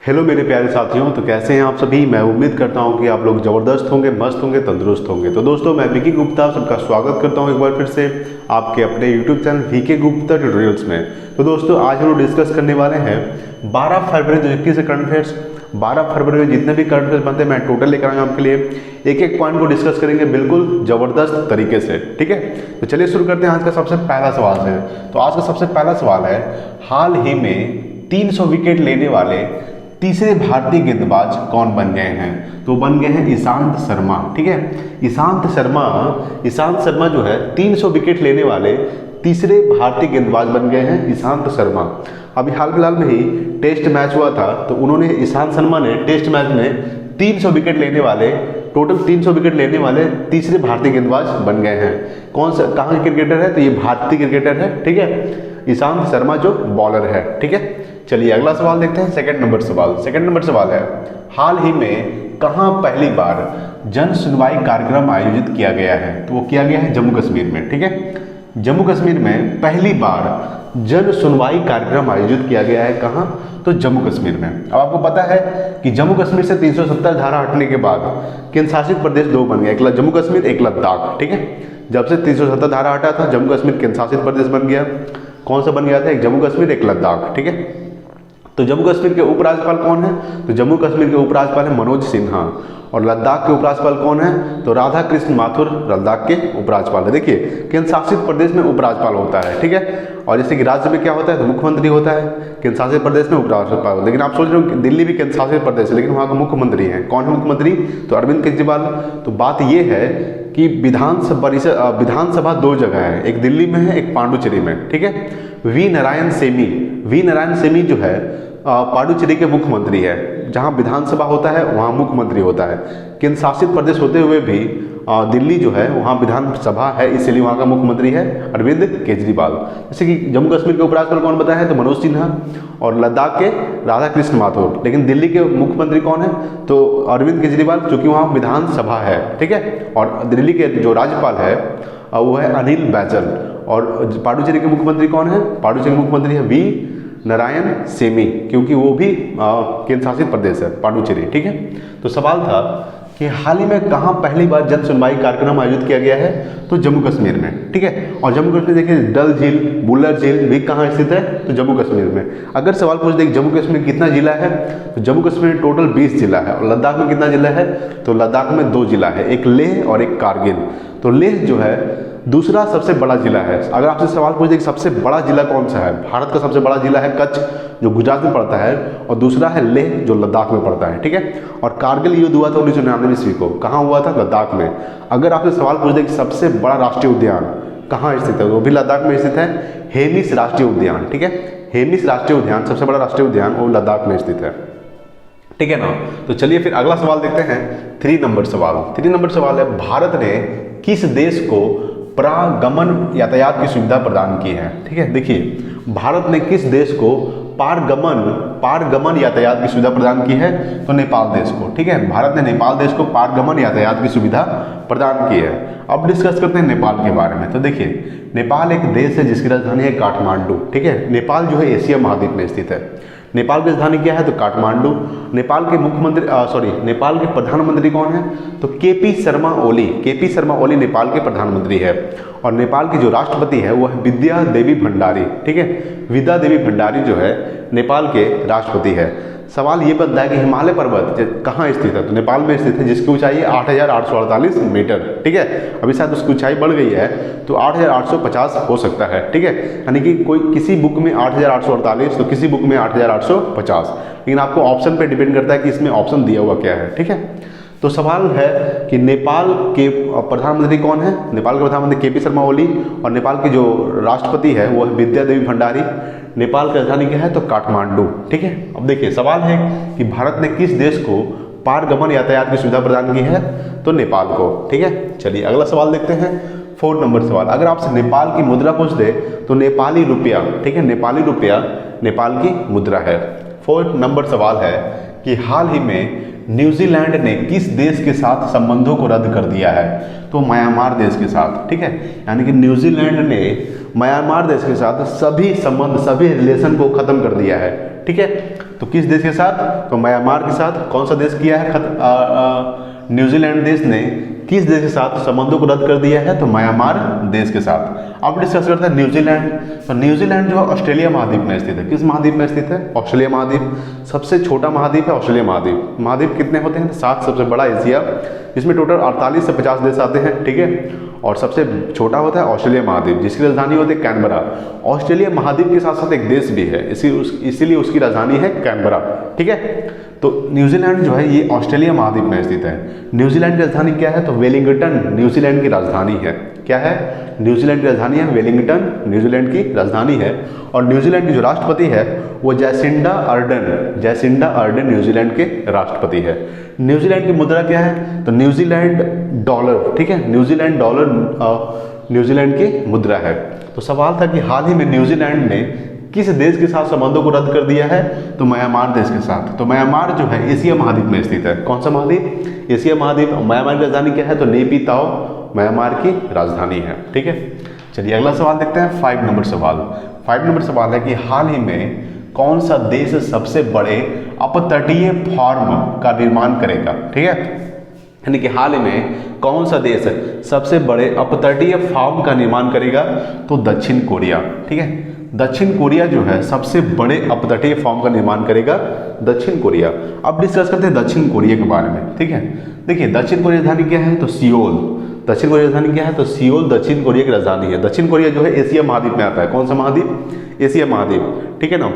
Hello मेरे प्यारे साथियों, तो कैसे हैं आप सभी। मैं उम्मीद करता हूं कि आप लोग ज़बरदस्त होंगे, मस्त होंगे, तंदुरुस्त होंगे। तो दोस्तों, मैं विकी गुप्ता सबका स्वागत करता हूं एक बार फिर से आपके अपने YouTube channel VK Gupta tutorials में। तो दोस्तों, आज हम लोग डिस्कस करने वाले हैं 12 फरवरी 2021 से करंट अफेयर्स। 12 फरवरी में जितने भी करंट अफेयर्स बनते हैं मैं टोटल लेकर आया हूं आपके लिए। एक एक पॉइंट को डिस्कस करेंगे बिल्कुल ज़बरदस्त तरीके से, ठीक है। तो चलिए शुरू करते हैं आज का सबसे पहला सवाल से। तो आज का सबसे पहला सवाल है, हाल ही में 300 विकेट लेने वाले तीसरे भारतीय गेंदबाज कौन बन गए हैं। तो बन गए हैं ईशांत शर्मा, ठीक है। ईशांत शर्मा जो है 300 विकेट लेने वाले तीसरे भारतीय गेंदबाज बन गए हैं ईशांत शर्मा। अभी हाल फिलहाल में ही टेस्ट मैच हुआ था, तो उन्होंने ईशांत शर्मा ने टेस्ट मैच में 300 विकेट लेने वाले टोटल 300 विकेट लेने वाले तीसरे भारतीय गेंदबाज बन गए हैं। कौन सा, कहाँ के क्रिकेटर है, तो ये भारतीय क्रिकेटर है, ठीक है। ईशांत शर्मा जो बॉलर है, ठीक है। चलिए अगला सवाल देखते हैं। सेकंड नंबर सवाल है, हाल ही में कहां पहली बार जन सुनवाई कार्यक्रम आयोजित किया गया है। तो वो किया गया है जम्मू कश्मीर में, ठीक है। जम्मू कश्मीर में पहली बार जन सुनवाई कार्यक्रम आयोजित किया गया है। कहां, तो जम्मू कश्मीर में। अब आपको पता है कि जम्मू कश्मीर से 370 धारा हटने के बाद केंद्र शासित प्रदेश दो बन गए, एक जम्मू कश्मीर, एक लद्दाख, ठीक है। जब से 370 धारा हटा था, जम्मू कश्मीर केंद्र शासित प्रदेश बन गया। कौन सा बन गया था, एक जम्मू कश्मीर, एक लद्दाख, ठीक है। तो जम्मू कश्मीर के उपराज्यपाल कौन है, तो जम्मू कश्मीर के उपराज्यपाल है मनोज सिन्हा। और लद्दाख के उपराज्यपाल कौन है, तो राधा कृष्ण माथुर लद्दाख के उपराज्यपाल है। देखिए, केंद्र शासित प्रदेश में उपराज्यपाल होता है, ठीक है। और जैसे कि राज्य में क्या होता है, तो मुख्यमंत्री होता है। केंद्र शासित प्रदेश में उपराज्यपाल। लेकिन आप सोच रहे हो दिल्ली भी केंद्र शासित प्रदेश है, लेकिन वहाँ का मुख्यमंत्री है। कौन है मुख्यमंत्री, तो अरविंद केजरीवाल। तो बात यह है कि विधानसभा दो जगह है, एक दिल्ली में है, एक पांडुचेरी में, ठीक है। वी नारायण सेमी जो है पांडुचेरी के मुख्यमंत्री है। जहां विधानसभा होता है वहां मुख्यमंत्री होता है। केंद्र शासित प्रदेश होते हुए भी दिल्ली जो है वहां विधानसभा है, इसलिए वहां का मुख्यमंत्री है अरविंद केजरीवाल। जैसे कि जम्मू कश्मीर के उपराज्यपाल कौन बताया है, तो मनोज सिन्हा। और लद्दाख के राधा कृष्ण माथुर। लेकिन दिल्ली के मुख्यमंत्री कौन है, तो अरविंद केजरीवाल, क्योंकि वहाँ विधानसभा है, ठीक है। और दिल्ली के जो राज्यपाल है वो है अनिल बैजल। और पांडुचेरी के मुख्यमंत्री कौन है, पांडुचेरी के मुख्यमंत्री है वी नारायण सेमी, क्योंकि वो भी केंद्र शासित प्रदेश है पांडुचेरी, ठीक है। तो सवाल था कि हाल ही में कहां पहली बार जन सुनवाई कार्यक्रम आयोजित किया गया है, तो जम्मू कश्मीर में, ठीक है। और जम्मू कश्मीर देखिए, डल झील, बुलर झील भी कहाँ स्थित है, तो जम्मू कश्मीर में। अगर सवाल पूछ दे जम्मू कश्मीर कितना जिला है, तो जम्मू कश्मीर में टोटल 20 जिला है। और लद्दाख में कितना जिला है, तो लद्दाख में 2 जिला है, एक लेह और एक कारगिल। तो लेह जो है दूसरा सबसे बड़ा जिला है। अगर आपसे सवाल पूछ दे कि सबसे बड़ा जिला कौन सा है, भारत का सबसे बड़ा जिला है कच्छ, जो गुजरात में पड़ता है। और दूसरा है लेह, जो लद्दाख में पड़ता है, ठीक है। और कारगिल युद्ध हुआ था 1999 ईस्वी को, कहाँ हुआ था, लद्दाख में। अगर आपसे सवाल पूछ दे कि सबसे बड़ा राष्ट्रीय उद्यान कहाँ स्थित है, वो भी लद्दाख में स्थित है, हेमिस राष्ट्रीय उद्यान, ठीक है। हेमिस राष्ट्रीय उद्यान सबसे बड़ा राष्ट्रीय उद्यान वो लद्दाख में स्थित है, ठीक है ना। तो चलिए फिर अगला सवाल देखते हैं। 3 नंबर सवाल है, भारत ने किस देश को प्रागमन यातायात की सुविधा प्रदान की है, ठीक है। देखिए, भारत ने किस देश को पारगमन यातायात की सुविधा प्रदान की है, तो नेपाल देश को, ठीक है। भारत ने नेपाल देश को पारगमन यातायात की सुविधा प्रदान की है। अब डिस्कस करते हैं नेपाल के बारे में। तो देखिए, नेपाल एक देश है जिसकी राजधानी है काठमांडू, ठीक है। नेपाल जो है एशिया महाद्वीप में स्थित है। नेपाल की राजधानी क्या है, तो काठमांडू। नेपाल के प्रधानमंत्री कौन है, तो केपी शर्मा ओली नेपाल के प्रधानमंत्री है। और नेपाल की जो राष्ट्रपति है वो है विद्या देवी भंडारी, ठीक है। विद्या देवी भंडारी जो है नेपाल के राष्ट्रपति है। सवाल ये बनता है कि हिमालय पर्वत कहाँ स्थित है, तो नेपाल में स्थित है, जिसकी ऊंचाई है 8,848 मीटर, ठीक है। अभी शायद उसकी ऊंचाई बढ़ गई है, तो 8,850 हो सकता है, ठीक है। यानी कि किसी बुक में 8,848, तो किसी बुक में 8,850। लेकिन आपको ऑप्शन पे डिपेंड करता है कि इसमें ऑप्शन दिया हुआ क्या है, ठीक है। तो सवाल है कि नेपाल के प्रधानमंत्री कौन है, नेपाल के प्रधानमंत्री केपी शर्मा ओली। और नेपाल की जो राष्ट्रपति है वो है विद्या देवी भंडारी। नेपाल की राजधानी क्या है, तो काठमांडू, ठीक है। अब देखिए, सवाल है कि भारत ने किस देश को पारगमन यातायात की सुविधा प्रदान की है, तो नेपाल को, ठीक है। चलिए अगला सवाल देखते हैं। 4 नंबर सवाल, अगर आपसे नेपाल की मुद्रा पूछ दे, तो नेपाली रुपया, ठीक है, नेपाली रुपया नेपाल की मुद्रा है। 4 नंबर सवाल है कि हाल ही में न्यूजीलैंड ने किस देश के साथ संबंधों को रद्द कर दिया है, तो म्यांमार देश के साथ, ठीक है। यानी कि न्यूजीलैंड ने म्यांमार देश के साथ सभी संबंध, सभी रिलेशन को खत्म कर दिया है। ठीक है, तो किस देश के साथ? तो म्यांमार के साथ। कौन सा देश किया है? न्यूजीलैंड देश ने किस देश के साथ संबंधों को रद्द कर दिया है? तो म्यांमार देश के साथ। अब डिस्कस करते हैं न्यूजीलैंड। तो न्यूजीलैंड जो है ऑस्ट्रेलिया महाद्वीप में स्थित है। किस महाद्वीप में स्थित है? ऑस्ट्रेलिया महाद्वीप। सबसे छोटा महाद्वीप है ऑस्ट्रेलिया महाद्वीप। महाद्वीप कितने होते हैं? 7। सबसे बड़ा एशिया, जिसमें टोटल 48 से 50 देश आते हैं। ठीक है, और सबसे छोटा होता है ऑस्ट्रेलिया महाद्वीप, जिसकी राजधानी होती है कैनबरा। ऑस्ट्रेलिया महाद्वीप के साथ साथ एक देश भी है, इसीलिए उसकी राजधानी है कैनबरा। ठीक है, तो न्यूजीलैंड जो है ये ऑस्ट्रेलिया महाद्वीप में स्थित है। न्यूजीलैंड की राजधानी क्या है? तो वेलिंगटन न्यूजीलैंड की राजधानी है। क्या है? न्यूजीलैंड की राजधानी है वेलिंगटन, न्यूजीलैंड की राजधानी है। और न्यूजीलैंड की जो राष्ट्रपति है वो जैसिंडा अर्डन न्यूजीलैंड के राष्ट्रपति है। न्यूजीलैंड की मुद्रा क्या है? तो न्यूजीलैंड डॉलर। ठीक है, न्यूजीलैंड डॉलर न्यूजीलैंड की मुद्रा है। तो सवाल था कि हाल ही में न्यूजीलैंड ने किस देश के साथ संबंधों को रद्द कर दिया है? तो म्यांमार देश के साथ। तो म्यांमार जो है एशिया महाद्वीप में स्थित है। कौन सा महाद्वीप? एशिया महाद्वीप। म्यांमार की राजधानी क्या है? तो नेपिताओ म्यांमार की राजधानी है। ठीक है, चलिए अगला सवाल देखते हैं। 5 नंबर सवाल। 5 नंबर सवाल है कि हाल ही में कौन सा देश सबसे बड़े अपतटीय फार्म का निर्माण करेगा? ठीक है, यानी कि हाल ही में कौन सा देश सबसे बड़े अपतटीय फार्म का निर्माण करेगा? तो दक्षिण कोरिया। ठीक है, दक्षिण कोरिया जो है सबसे बड़े अपतटीय फार्म का निर्माण करेगा, दक्षिण कोरिया। अब डिस्कस करते हैं दक्षिण कोरिया के बारे में। ठीक है, देखिए दक्षिण कोरिया की राजधानी क्या है? तो सियोल। दक्षिण कोरिया की राजधानी क्या है? तो सियोल दक्षिण कोरिया की राजधानी है। दक्षिण कोरिया जो है एशिया महाद्वीप में आता है। कौन सा महाद्वीप? एशिया महाद्वीप। ठीक है ना,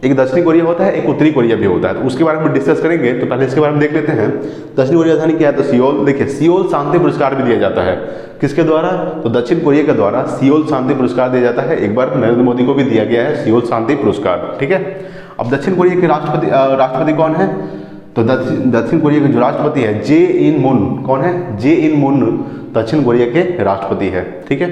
एक दक्षिणी कोरिया होता है, एक उत्तरी कोरिया भी होता है, तो उसके बारे में डिस्कस करेंगे। तो पहले इसके बारे में देख लेते हैं। दक्षिणी कोरिया राजधानी क्या है? तो सियोल। देखिए सियोल शांति पुरस्कार भी दिया जाता है। किसके द्वारा? तो दक्षिण कोरिया के द्वारा सियोल शांति पुरस्कार दिया जाता है। एक बार नरेंद्र मोदी को भी दिया गया है सियोल शांति पुरस्कार। ठीक है, अब दक्षिण कोरिया के राष्ट्रपति कौन है? तो दक्षिण कोरिया के जो राष्ट्रपति है जे इन मुन। कौन है? जे इन मुन दक्षिण कोरिया के राष्ट्रपति है। ठीक है,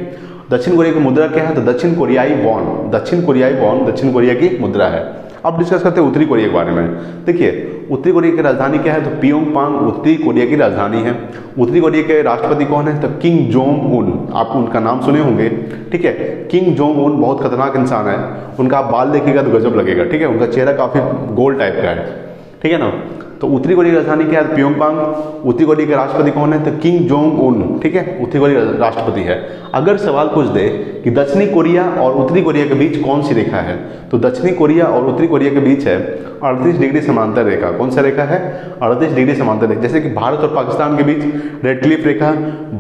दक्षिण कोरिया की मुद्रा क्या है? तो दक्षिण कोरियाई वॉन। दक्षिण कोरियाई वॉन दक्षिण कोरिया की मुद्रा है। अब डिस्कस करते हैं उत्तरी कोरिया के बारे में। देखिए उत्तरी कोरिया की राजधानी क्या है? तो प्योंगयांग उत्तरी कोरिया की राजधानी है। उत्तरी कोरिया के राष्ट्रपति कौन है? तो किम जोंग उन। आप उनका नाम सुने होंगे। ठीक है, किम जोंग उन बहुत खतरनाक इंसान है। उनका आप बाल देखिएगा तो गजब लगेगा। ठीक है, उनका चेहरा काफी गोल टाइप का है। ठीक है ना, तो उत्तरी कोरिया की राजधानी क्या है? प्योंगयांग। उत्तरी कोरिया के राष्ट्रपति कौन है? तो किम जोंग उन। ठीक है, उत्तरी कोरिया का राष्ट्रपति है। अगर सवाल पूछ दे कि दक्षिणी कोरिया और उत्तरी कोरिया के बीच कौन सी रेखा है? तो दक्षिणी कोरिया और उत्तरी कोरिया के बीच है 38 डिग्री समांतर रेखा। कौन सा रेखा है? 38 डिग्री समांतर रेखा। जैसे कि भारत और पाकिस्तान के बीच रेड क्लिफ रेखा,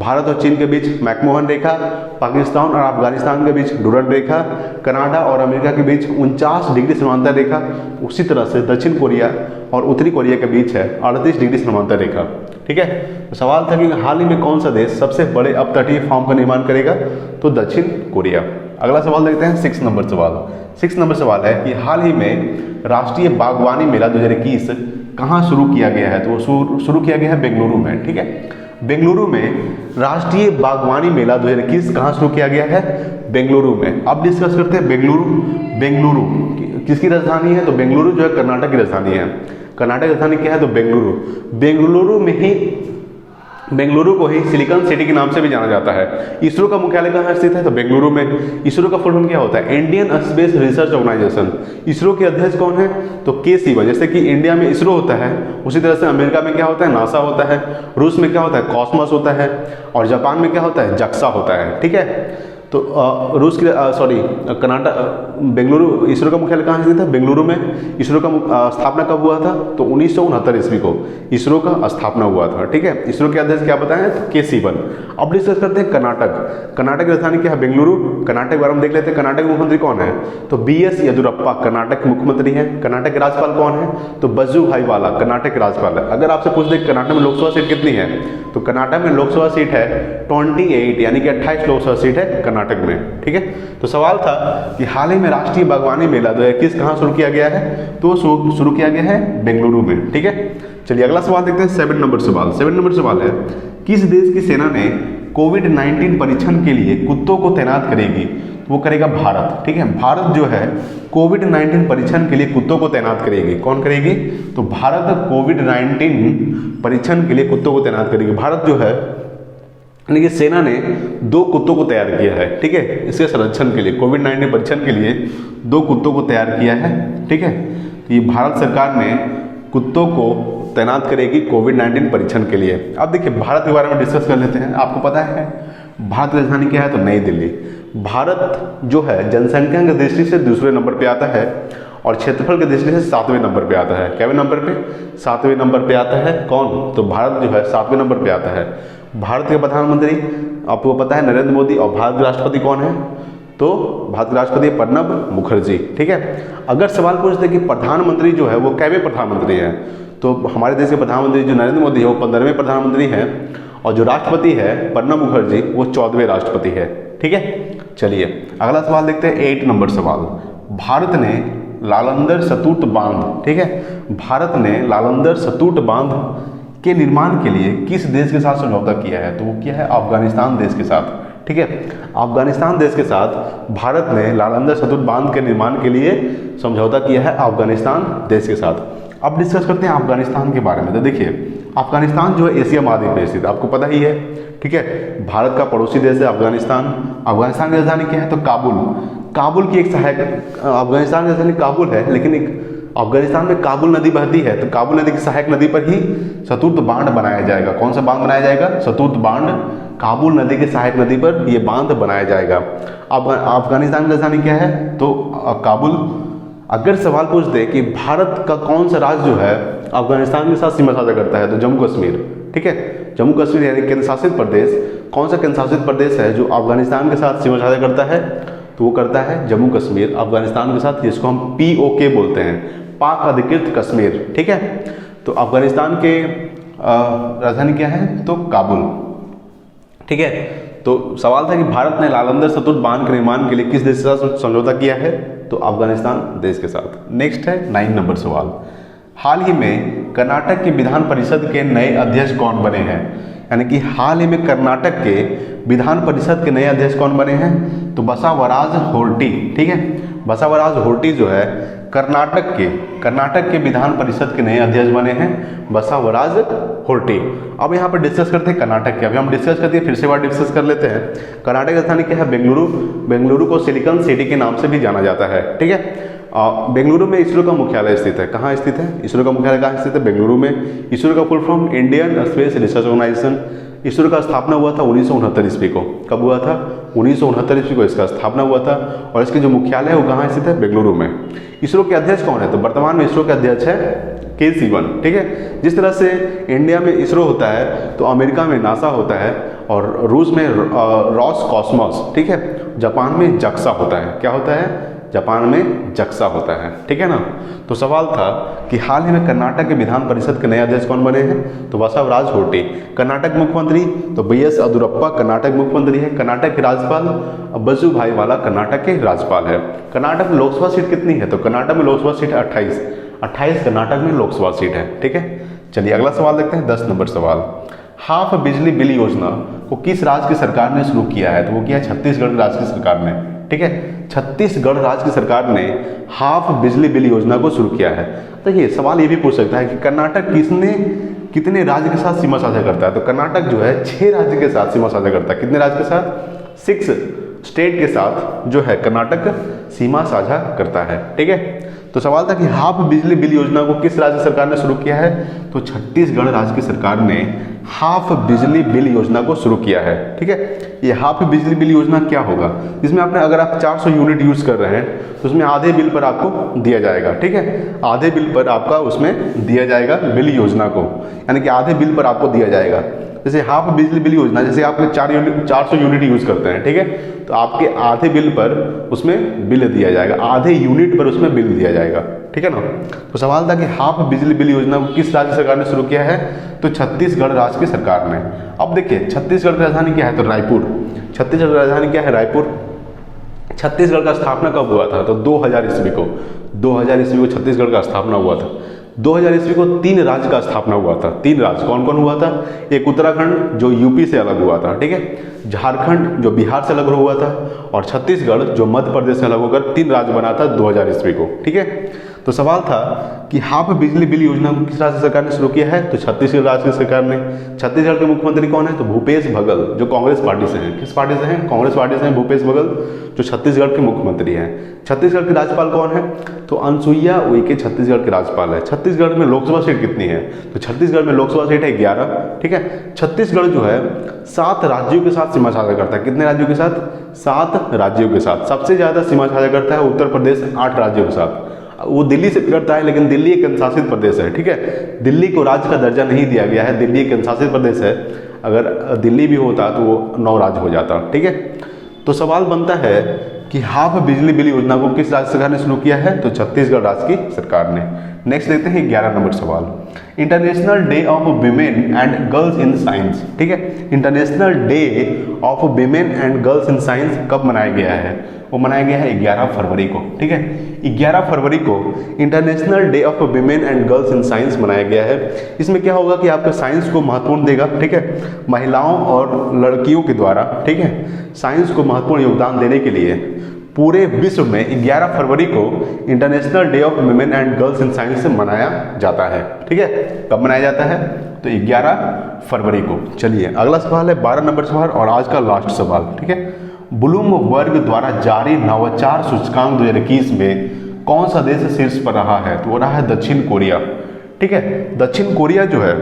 भारत और चीन के बीच मैकमोहन रेखा, पाकिस्तान और अफगानिस्तान के बीच डुरंड रेखा, कनाडा और अमेरिका के बीच 49 डिग्री समांतर रेखा। उसी तरह से दक्षिण कोरिया और उत्तरी कोरिया के बीच है 38 डिग्री समांतर रेखा। ठीक है, तो सवाल था कि हाल ही में कौन सा देश सबसे बड़े अपतटीय फार्म का निर्माण करेगा? तो दक्षिण कोरिया। अगला सवाल देखते हैं 6 नंबर सवाल। 6 नंबर सवाल है कि हाल ही में राष्ट्रीय बागवानी मेला 2021 कहाँ शुरू किया गया है? तो वो शुरू किया गया है बेंगलुरु में। ठीक है, बेंगलुरु में राष्ट्रीय बागवानी मेला 2021 कहाँ शुरू किया गया है? बेंगलुरु में। अब डिस्कस करते हैं बेंगलुरु किसकी राजधानी है? तो बेंगलुरु जो है कर्नाटक की राजधानी है। कर्नाटक की राजधानी क्या है? तो बेंगलुरु को ही सिलिकॉन सिटी के नाम से भी जाना जाता है। इसरो का मुख्यालय कहाँ स्थित है? तो बेंगलुरु में। इसरो का फुल फॉर्म क्या होता है? Indian space research organisation. ISRO के अध्यक्ष कौन है? तो के सिवन। जैसे कि इंडिया में इसरो होता है, उसी तरह से अमेरिका में क्या होता है? नासा होता है। रूस में क्या होता है? कॉस्मोस होता है। और जापान में क्या होता है? जक्सा होता है। ठीक है, तो बेंगलुरु इसरो का मुख्यालय कहाँ स्थित है? बेंगलुरु में। इसरो का स्थापना कब हुआ था? तो 1969 ईस्वी को इसरो का स्थापना हुआ था। ठीक है, इसरो के अध्यक्ष क्या बताएं? के सिवन। अब डिस्कस करते हैं कर्नाटक की राजधानी क्या है? बेंगलुरु। कर्नाटक के बारे में देख लेते हैं। कर्नाटक के मुख्यमंत्री कौन है? तो BS येदियुरप्पा कर्नाटक के मुख्यमंत्री हैं। कर्नाटक के राज्यपाल कौन है? तो वजुभाई वाला कर्नाटक के राज्यपाल है। अगर आपसे पूछ दे कर्नाटक में लोकसभा सीट कितनी है? तो कर्नाटक में लोकसभा सीट है 28, यानी कि 28 लोकसभा सीट है कर्नाटक में। ठीक है, तो सवाल था कि हाल ही में राष्ट्रीय बागवानी मेला 2021 कहाँ शुरू किया गया है? तो शुरू किया गया है बेंगलुरु में। ठीक है, चलिए अगला सवाल देखते हैं 7 नंबर सवाल। 7 नंबर सवाल है किस देश की सेना ने कोविड-19 परीक्षण के लिए कुत्तों को तैनात करेगी? वो करेगा भारत। ठीक है, भारत जो है कोविड-19 परीक्षण के लिए कुत्तों को तैनात करेगी। कौन करेगी? तो भारत कोविड-19 परीक्षण के लिए कुत्तों को तैनात करेगी। भारत जो है यानी कि सेना ने 2 कुत्तों को तैयार किया है, ठीक है, इसके संरक्षण के लिए, कोविड-19 परीक्षण के लिए 2 कुत्तों को तैयार किया है, ठीक है। ये भारत सरकार ने कुत्तों को तैनात करेगी कोविड-19 परीक्षण के लिए। अब देखिए भारत के बारे में डिस्कस कर लेते हैं। आपको पता है भारत की राजधानी क्या है, तो नई दिल्ली। भारत जो है जनसंख्या की दृष्टि से दूसरे नंबर पे आता है और क्षेत्रफल की दृष्टि से 7वें नंबर पे आता है। कैवें नंबर पे? 7वें नंबर पे आता है। कौन? तो भारत जो है 7वें नंबर पे आता है। भारत के प्रधानमंत्री आपको पता है नरेंद्र मोदी, और भारत के राष्ट्रपति कौन है? तो भारत के राष्ट्रपति प्रणब मुखर्जी, ठीक है। अगर सवाल पूछते कि प्रधानमंत्री जो है वो कैवें प्रधानमंत्री हैं, तो हमारे देश के प्रधानमंत्री जो नरेंद्र मोदी है वो 15वें प्रधानमंत्री हैं, और जो राष्ट्रपति है प्रणब मुखर्जी वो 14वें राष्ट्रपति है, ठीक है। चलिए अगला सवाल देखते हैं, 8 नंबर सवाल। भारत ने लालंदर सतूत बांध, ठीक है, भारत ने लालंदर सतूत बांध के निर्माण के लिए किस देश के साथ समझौता किया है? तो वो क्या है? अफगानिस्तान देश के साथ, ठीक है। अफगानिस्तान देश के साथ भारत ने लालंदर सतूत बांध के निर्माण के लिए समझौता किया है अफगानिस्तान देश के साथ। अब डिस्कस करते हैं अफगानिस्तान के बारे में। तो देखिए अफगानिस्तान जो है एशिया महाद्वीप में स्थित, आपको पता ही है, ठीक है। भारत का पड़ोसी देश है अफगानिस्तान। अफगानिस्तान की राजधानी क्या है? तो काबुल। काबुल की एक सहायक, अफगानिस्तान की राजधानी काबुल है, लेकिन एक अफगानिस्तान में काबुल नदी बहती है, तो काबुल नदी की सहायक नदी पर ही सतूत बांध बनाया जाएगा। कौन सा बांध बनाया जाएगा? सतूत बांध। काबुल नदी की सहायक नदी पर यह बांध बनाया जाएगा। अफगानिस्तान की राजधानी क्या है? तो काबुल। अगर सवाल पूछ दे कि भारत का कौन सा राज्य जो है अफगानिस्तान के साथ सीमा साझा करता है, तो जम्मू कश्मीर, ठीक है। जम्मू कश्मीर यानी केंद्र शासित प्रदेश। कौन सा केंद्र शासित प्रदेश है जो अफगानिस्तान के साथ सीमा साझा करता है? तो वो करता है जम्मू कश्मीर अफगानिस्तान के साथ, जिसको हम POK बोलते हैं, पाक अधिकृत कश्मीर, ठीक है। तो अफगानिस्तान के राजधानी क्या है? तो काबुल, ठीक है। तो सवाल था कि भारत ने लालंदर सतूत बांध के निर्माण के लिए किस देश के साथ समझौता किया है? तो अफगानिस्तान देश के साथ। नेक्स्ट है 9 नंबर सवाल। हाल ही में कर्नाटक के विधान परिषद के नए अध्यक्ष कौन बने हैं? यानी कि हाल ही में कर्नाटक के विधान परिषद के नए अध्यक्ष कौन बने हैं? तो बसवराज होर्टी, ठीक है। बसवराज होर्टी जो है कर्नाटक के विधान परिषद के नए अध्यक्ष बने हैं, बसवराज होर्टी। अब यहाँ पर डिस्कस करते हैं कर्नाटक के। अभी हम डिस्कस करते हैं, फिर से बार डिस्कस कर लेते हैं। कर्नाटक की राजधानी क्या है? बेंगलुरु। बेंगलुरु को सिलिकॉन सिटी के नाम से भी जाना जाता है, ठीक है। बेंगलुरु में इसरो का मुख्यालय स्थित है। कहाँ स्थित है? इसरो का मुख्यालय कहाँ स्थित है? बेंगलुरु में। इसरो का full form Indian space research organisation. ISRO का स्थापना हुआ था 1969 ईस्वी को। कब हुआ था? 1969 ईस्वी को इसका स्थापना हुआ था, और इसके जो मुख्यालय है वो कहाँ स्थित है? बेंगलुरु में। इसरो के अध्यक्ष कौन है? तो वर्तमान में इसरो के अध्यक्ष है के सिवन, ठीक है। जिस तरह से इंडिया में इसरो होता है, तो अमेरिका में नासा होता है, और रूस में रॉसकॉस्मोस, ठीक है। जापान में जक्सा होता है। क्या होता है? जापान में जक्सा होता है, ठीक है ना। तो सवाल था कि हाल ही में कर्नाटक के विधान परिषद के नए अध्यक्ष कौन बने हैं? तो बसवराज होर्टी। कर्नाटक मुख्यमंत्री तो BS येदियुरप्पा कर्नाटक मुख्यमंत्री है। कर्नाटक के राज्यपाल वजुभाई वाला कर्नाटक के राज्यपाल है। कर्नाटक में लोकसभा सीट कितनी है? तो कर्नाटक में लोकसभा सीट 28 कर्नाटक में लोकसभा सीट है, ठीक है। चलिए अगला सवाल देखते हैं, 10 नंबर सवाल। हाफ बिजली बिल योजना को किस राज्य की सरकार ने शुरू किया है? तो वो किया छत्तीसगढ़ राज्य की सरकार ने, ठीक है। छत्तीसगढ़ राज्य की सरकार ने हाफ बिजली बिल योजना को शुरू किया है। देखिए सवाल ये भी पूछ सकता है कि कर्नाटक कितने राज्य के साथ सीमा साझा करता है? तो कर्नाटक जो है 6 राज्य के साथ सीमा साझा करता है। कितने राज्य के साथ? 6 स्टेट के साथ जो है कर्नाटक सीमा साझा करता है, ठीक है। तो सवाल था कि हाफ बिजली बिल योजना को किस राज्य सरकार ने शुरू किया है? तो छत्तीसगढ़ राज्य की सरकार ने हाफ बिजली बिल योजना को शुरू किया है, ठीक है। ये हाफ बिजली बिल योजना क्या होगा? इसमें आपने अगर आप 400 यूनिट यूज कर रहे हैं तो उसमें आधे बिल पर आपको दिया जाएगा, ठीक है। आधे बिल पर आपका उसमें दिया जाएगा बिल योजना को, यानी कि आधे बिल पर आपको दिया जाएगा। जैसे हाफ बिजली बिल योजना, जैसे आप 400 यूनिट यूज करते हैं, ठीक है, तो आपके आधे बिल पर उसमें बिल दिया जाएगा, आधे यूनिट पर उसमें बिल दिया जाएगा, ठीक है ना। तो सवाल था कि हाफ बिजली बिल योजना को किस राज्य सरकार ने शुरू किया है? तो छत्तीसगढ़ राज्य की सरकार ने। अब देखिए छत्तीसगढ़ की राजधानी क्या है? तो रायपुर। छत्तीसगढ़ की राजधानी क्या है? रायपुर। छत्तीसगढ़ का स्थापना कब हुआ था? तो 2000 ईस्वी को। 2000 ईस्वी को छत्तीसगढ़ का स्थापना हुआ था। 2000 ईस्वी को 3 राज्य का स्थापना हुआ था। 3 राज्य कौन कौन हुआ था? एक उत्तराखंड जो यूपी से अलग हुआ था, ठीक है, झारखंड जो बिहार से अलग हुआ था, और छत्तीसगढ़ जो मध्य प्रदेश से अलग होकर 3 राज्य बना था 2000 ईस्वी को, ठीक है। तो सवाल था कि हाफ बिजली बिल योजना को किस राज्य सरकार ने शुरू किया है, तो छत्तीसगढ़ राज्य की सरकार ने। छत्तीसगढ़ के मुख्यमंत्री कौन है, तो भूपेश बघेल, जो कांग्रेस पार्टी से हैं। किस पार्टी से हैं, कांग्रेस पार्टी से हैं भूपेश बघेल, जो छत्तीसगढ़ के मुख्यमंत्री हैं। छत्तीसगढ़ के राज्यपाल कौन है, तो अनसुईया उइके छत्तीसगढ़ के राज्यपाल है। छत्तीसगढ़ में लोकसभा सीट कितनी है, तो छत्तीसगढ़ में लोकसभा सीट है 11। ठीक है, छत्तीसगढ़ जो है 7 राज्यों के साथ सीमा साझा करता है। कितने राज्यों के साथ, 7 राज्यों के साथ। सबसे ज्यादा सीमा साझा करता है उत्तर प्रदेश 8 राज्यों के साथ। वो दिल्ली से करता है, लेकिन दिल्ली एक केंद्र शासित प्रदेश है। ठीक है, दिल्ली को राज्य का दर्जा नहीं दिया गया है, दिल्ली एक केंद्र शासित प्रदेश है। अगर दिल्ली भी होता तो वो 9 राज्य हो जाता। ठीक है, तो सवाल बनता है कि हाफ बिजली बिल योजना को किस राज्य सरकार ने शुरू किया है, तो छत्तीसगढ़ राज्य की सरकार ने। नेक्स्ट देखते हैं 11 नंबर सवाल, international day of women and girls in science. ठीक है, international day of women and girls in science कब मनाया गया है, वो मनाया गया है 11 फरवरी को। ठीक है, 11 फरवरी को international day of women and girls in science मनाया गया है। इसमें क्या होगा कि आपका साइंस को महत्वपूर्ण देगा। ठीक है, महिलाओं और लड़कियों के द्वारा, ठीक है, साइंस को महत्वपूर्ण योगदान देने के लिए पूरे विश्व में 11 फरवरी को international day of women and girls in science मनाया जाता है। ठीक है, कब मनाया जाता है, तो 11 फरवरी को। चलिए अगला सवाल है 12 नंबर सवाल और आज का लास्ट सवाल। ठीक है, ब्लूमबर्ग द्वारा जारी नवाचार सूचकांक 2021 में कौन सा देश शीर्ष पर रहा है, तो वो रहा है दक्षिण कोरिया। ठीक है, दक्षिण कोरिया जो है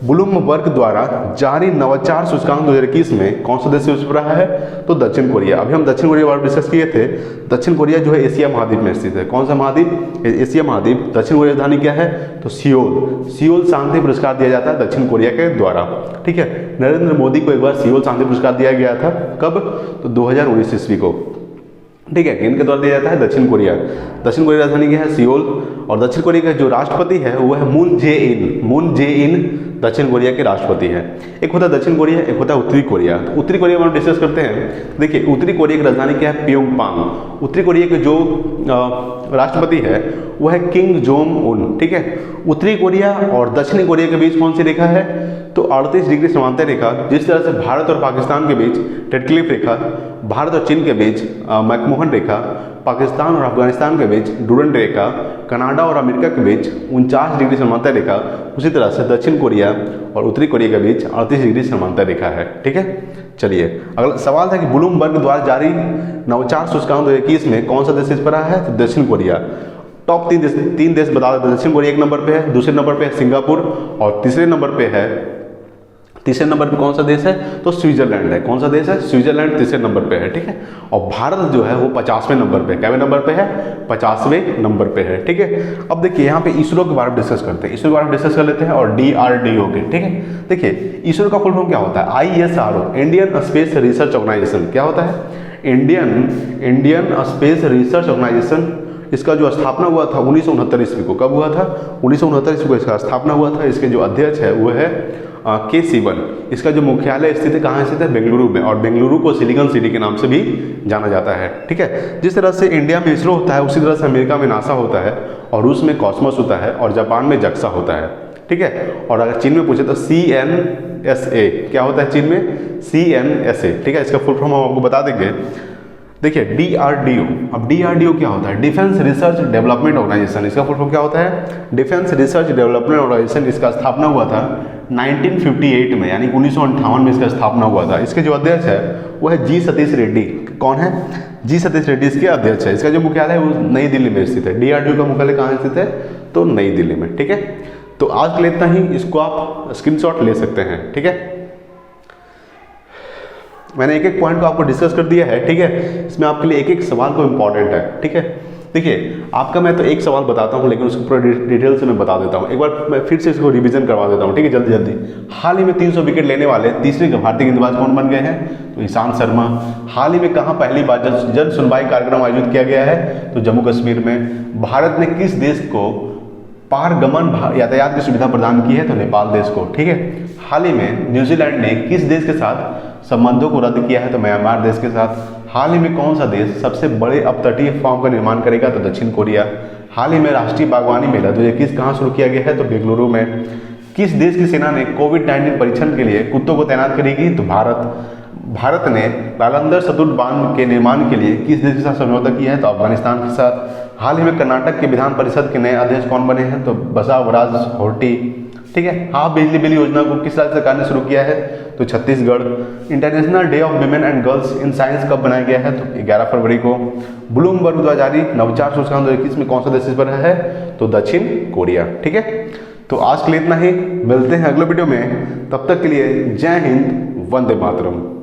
ब्लूमबर्ग द्वारा जारी नवाचार सूचकांक 2021 में कौन सा देश शीर्ष पर रहा है, तो दक्षिण कोरिया। अभी हम दक्षिण कोरिया के बारे में डिस्कस किए थे। दक्षिण कोरिया जो है एशिया महाद्वीप में स्थित है। कौन सा महाद्वीप, एशिया महाद्वीप। दक्षिण कोरिया राजधानी क्या है, तो सियोल। सियोल शांति पुरस्कार दिया जाता है दक्षिण कोरिया के द्वारा। ठीक है, नरेंद्र मोदी को एक बार सियोल शांति पुरस्कार दिया गया था, कब, तो 2019 ईस्वी को। ठीक है, इनके द्वारा दिया जाता है दक्षिण कोरिया। दक्षिण कोरिया राजधानी क्या है, सियोल। और दक्षिण कोरिया का जो राष्ट्रपति है वो है मून जे इन। मून जे इन दक्षिण कोरिया के राष्ट्रपति है। एक होता है दक्षिण कोरिया, एक होता है उत्तरी कोरिया। तो उत्तरी कोरिया में हम डिस्कस करते हैं। देखिए उत्तरी कोरिया की राजधानी क्या है, प्योंगयांग। उत्तरी कोरिया के जो राष्ट्रपति है वो है किम जोंग उन। ठीक है, उत्तरी कोरिया और दक्षिणी कोरिया के बीच कौन सी रेखा है, तो 38 डिग्री समांतर रेखा। जिस तरह से भारत और पाकिस्तान के बीच टेटक्लिफ रेखा, भारत और चीन के बीच मैकमोहन रेखा, पाकिस्तान और अफगानिस्तान के बीच डुरंड रेखा, कनाडा और अमेरिका के बीच 49 डिग्री समांतर रेखा, उसी तरह से दक्षिण कोरिया और उत्तरी कोरिया के बीच 38 डिग्री समांतर रेखा है। ठीक है, चलिए अगला सवाल था कि ब्लूमबर्ग द्वारा जारी नवाचार सूचकांक 2021 में कौन सा देश शीर्ष पर रहा है, तो दक्षिण कोरिया। टॉप 3 देश बता देते हैं। दक्षिण कोरिया 1 नंबर पे है, दूसरे नंबर पे है सिंगापुर और तीसरे नंबर पे कौन सा देश है, तो स्विट्जरलैंड है। कौन सा देश है, स्विट्जरलैंड तीसरे नंबर पे है। ठीक है, और भारत जो है वो 50वें नंबर पे, कैवे नंबर पे है, 50वें नंबर पे है। ठीक है, अब देखिए यहाँ पे इसरो के बारे में डिस्कस करते हैं। इसरो के बारे में डिस्कस कर लेते हैं और DRDO के। ठीक है, देखिए इसरो का फुल फॉर्म क्या होता है, ISRO, Indian space research organisation. क्या होता है, इंडियन स्पेस रिसर्च ऑर्गेनाइजेशन। इसका जो स्थापना हुआ था 1969 ईस्वी को। कब हुआ था, 1969 ईस्वी को इसका स्थापना हुआ था। इसके जो अध्यक्ष है वो है के सिवन। इसका जो मुख्यालय स्थित है कहाँ स्थित है, बेंगलुरु में। और बेंगलुरु को सिलिकॉन सिटी के नाम से भी जाना जाता है। ठीक है, जिस तरह से इंडिया में इसरो होता है उसी तरह से अमेरिका में नासा होता है और रूस में कॉस्मोस होता है और जापान में जक्सा होता है। ठीक है, और अगर चीन में पूछे तो CNSA। क्या होता है चीन में, CNSA। ठीक है, इसका फुल फॉर्म हम आपको बता देंगे। देखिए DRDO, अब DRDO क्या होता है, डिफेंस रिसर्च डेवलपमेंट ऑर्गेनाइजेशन। इसका फुल फॉर्म क्या होता है, डिफेंस रिसर्च डेवलपमेंट ऑर्गेनाइजेशन। इसका स्थापना हुआ था 1958 में, यानी 1958 में इसका स्थापना हुआ था। इसके जो अध्यक्ष है वो है G सतीश रेड्डी। कौन है, G सतीश रेड्डी इसके अध्यक्ष है। इसका जो मुख्यालय है वो नई दिल्ली में स्थित है। DRDO का मुख्यालय कहाँ स्थित है, तो नई दिल्ली में। ठीक है, तो आज के लिए इतना ही। इसको आप स्क्रीनशॉट ले सकते हैं। ठीक है, मैंने एक एक पॉइंट को आपको डिस्कस कर दिया है। ठीक है, इसमें आपके लिए एक एक सवाल को इम्पॉर्टेंट है। ठीक है, देखिए आपका मैं तो एक सवाल बताता हूँ लेकिन उसको पूरा डिटेल से मैं बता देता हूँ। एक बार मैं फिर से इसको रिवीजन करवा देता हूँ। ठीक है, जल्दी जल्दी। हाल ही में 300 विकेट लेने वाले तीसरे भारतीय गेंदबाज कौन बन गए हैं, तो ईशांत शर्मा। हाल ही में कहाँ पहली बार जन सुनवाई कार्यक्रम आयोजित किया गया है, तो जम्मू कश्मीर में। भारत ने किस देश को पारगमन यातायात की सुविधा प्रदान की है, तो नेपाल देश को। ठीक है, हाल ही में न्यूजीलैंड ने किस देश के साथ संबंधों को रद्द किया है, तो म्यांमार देश के साथ। हाल ही में कौन सा देश सबसे बड़े अपतटीय फार्म का निर्माण करेगा, तो दक्षिण कोरिया। हाल ही में राष्ट्रीय बागवानी मेला 2021 कहाँ शुरू किया गया है, तो बेंगलुरु में। किस देश की सेना ने कोविड-19 परीक्षण के लिए कुत्तों को तैनात करेगी, तो भारत ने नालंदा सतुत बांध के निर्माण के लिए किस देश के साथ समझौता किया है, तो अफगानिस्तान के साथ। हाल ही में कर्नाटक के विधान परिषद के नए अध्यक्ष कौन बने हैं? तो बसवराज होर्टी। ठीक है। हाफ बिजली बिल योजना को किस राज्य सरकार ने शुरू किया है? तो Chhattisgarh. International day of women and girls in science कब बनाया गया है? तो 11 फरवरी को। ब्लूमबर्ग द्वारा जारी नवचार सूचकांक 2021 में कौन सा देश पर है? तो दक्षिण कोरिया। ठीक है। तो आज के लिए इतना ही, मिलते हैं अगले वीडियो में, तब तक के लिए जय हिंद, वंदे मातरम।